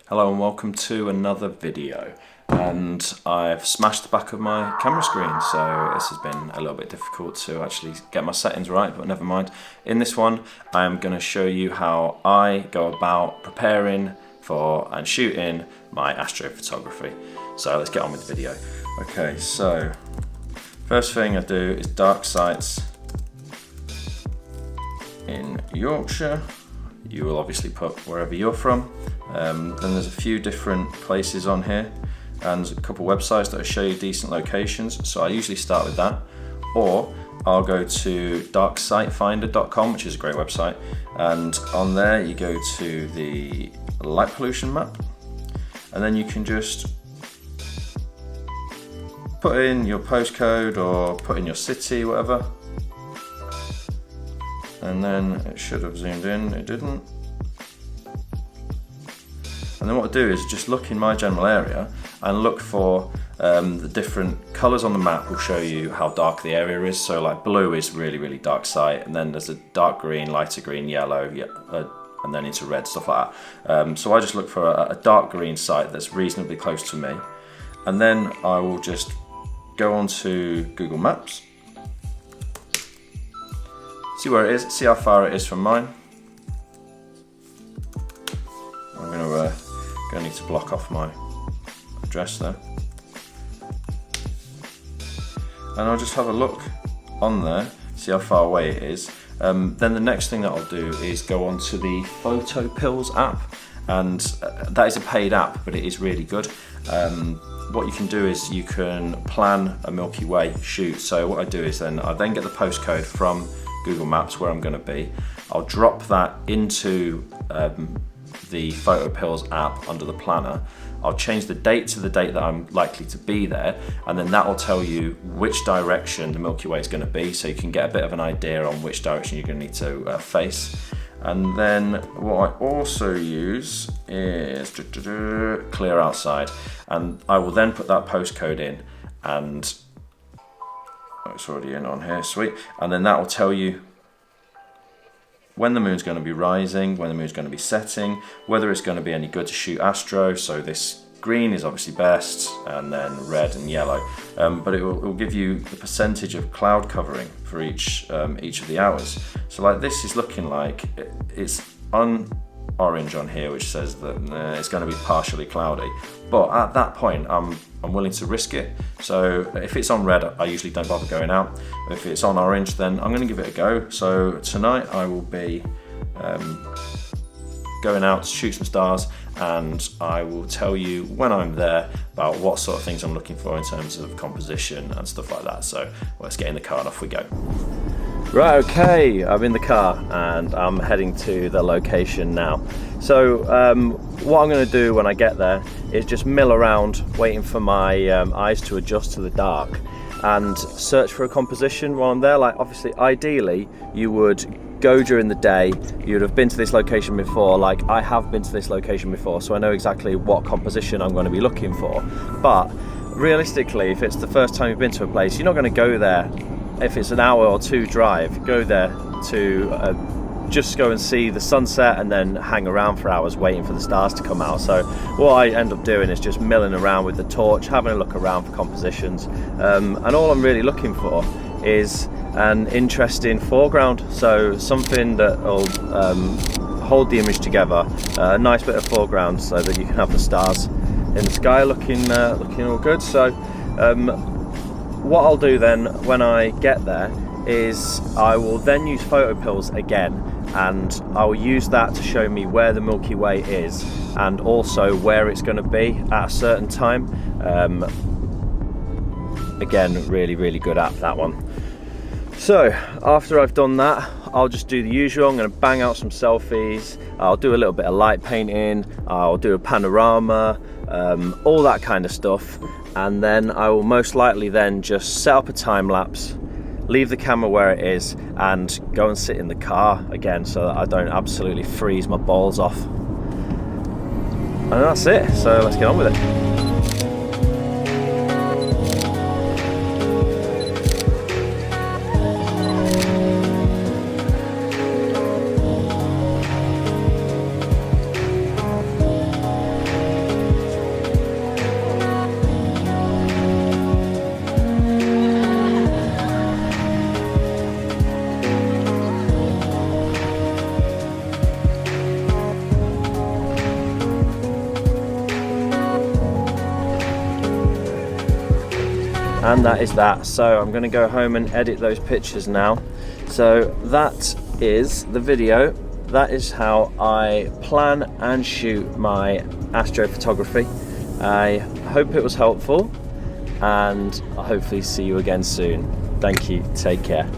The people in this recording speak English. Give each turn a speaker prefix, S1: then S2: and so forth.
S1: Hello and welcome to another video, and I've smashed the back of my camera screen, so this has been a little bit difficult to actually get my settings right, but never mind. In this one I am going to show you how I go about preparing for and shooting my astrophotography. So let's get on with the video. Okay, so first thing I do is dark sites in Yorkshire. You will obviously put wherever you're from. Then there's a few different places on here and a couple websites that will show you decent locations, so I usually start with that, or I'll go to darksitefinder.com, which is a great website, and on there you go to the light pollution map, and then you can just put in your postcode or put in your city, whatever, and then it should have zoomed in, it didn't. And then what I do is just look in my general area and look for the different colours on the map will show you how dark the area is. So like blue is really dark site, and then there's a dark green, lighter green, yellow, and then into red, stuff like that. So I just look for a dark green site that's reasonably close to me, and then I will just go onto Google Maps, see where it is, see how far it is from mine. I'm going to need to block off my address there, and I'll just have a look on there, see how far away it is. Then the next thing that I'll do is go onto the Photo Pills app, and that is a paid app, but it is really good. What you can do is you can plan a Milky Way shoot. So what I do is I then get the postcode from Google Maps where I'm going to be. I'll drop that into the Photo Pills app under the planner. I'll change the date to the date that I'm likely to be there, and then that will tell you which direction the Milky Way is going to be, so you can get a bit of an idea on which direction you're going to need to face. And then what I also use is clear outside, and I will then put that postcode in, and it's already in on here, sweet, and then that will tell you when the moon's going to be rising, when the moon's going to be setting, whether it's going to be any good to shoot astro. So this green is obviously best, and then red and yellow, but it will give you the percentage of cloud covering for each of the hours. So like this is looking like it's orange on here, which says that it's going to be partially cloudy, but at that point I'm willing to risk it. So if it's on red, I usually don't bother going out. If it's on orange, then I'm going to give it a go. So tonight I will be going out to shoot some stars, and I will tell you when I'm there about what sort of things I'm looking for in terms of composition and stuff like that. So let's get in the car and off we go. Right, okay, I'm in the car and I'm heading to the location now. So what I'm going to do when I get there is just mill around waiting for my eyes to adjust to the dark and search for a composition while I'm there. Like obviously, ideally, you would go during the day, you'd have been to this location before, like I have been to this location before, so I know exactly what composition I'm going to be looking for. But realistically, if it's the first time you've been to a place, you're not going to go there. If it's an hour or two drive, go there to just go and see the sunset and then hang around for hours waiting for the stars to come out. So what I end up doing is just milling around with the torch, having a look around for compositions, and all I'm really looking for is an interesting foreground, so something that will hold the image together, a nice bit of foreground so that you can have the stars in the sky looking all good. So what I'll do then when I get there is I will then use Photo Pills again, and I will use that to show me where the Milky Way is and also where it's going to be at a certain time. Again, really good app, that one. So after I've done that, I'll just do the usual. I'm going to bang out some selfies, I'll do a little bit of light painting, I'll do a panorama, all that kind of stuff, and then I will most likely then just set up a time lapse, leave the camera where it is, and go and sit in the car again so that I don't absolutely freeze my balls off. And that's it, so let's get on with it. And that is that. So I'm going to go home and edit those pictures now. So that is the video. That is how I plan and shoot my astrophotography. I hope it was helpful, and I'll hopefully see you again soon. Thank you. Take care.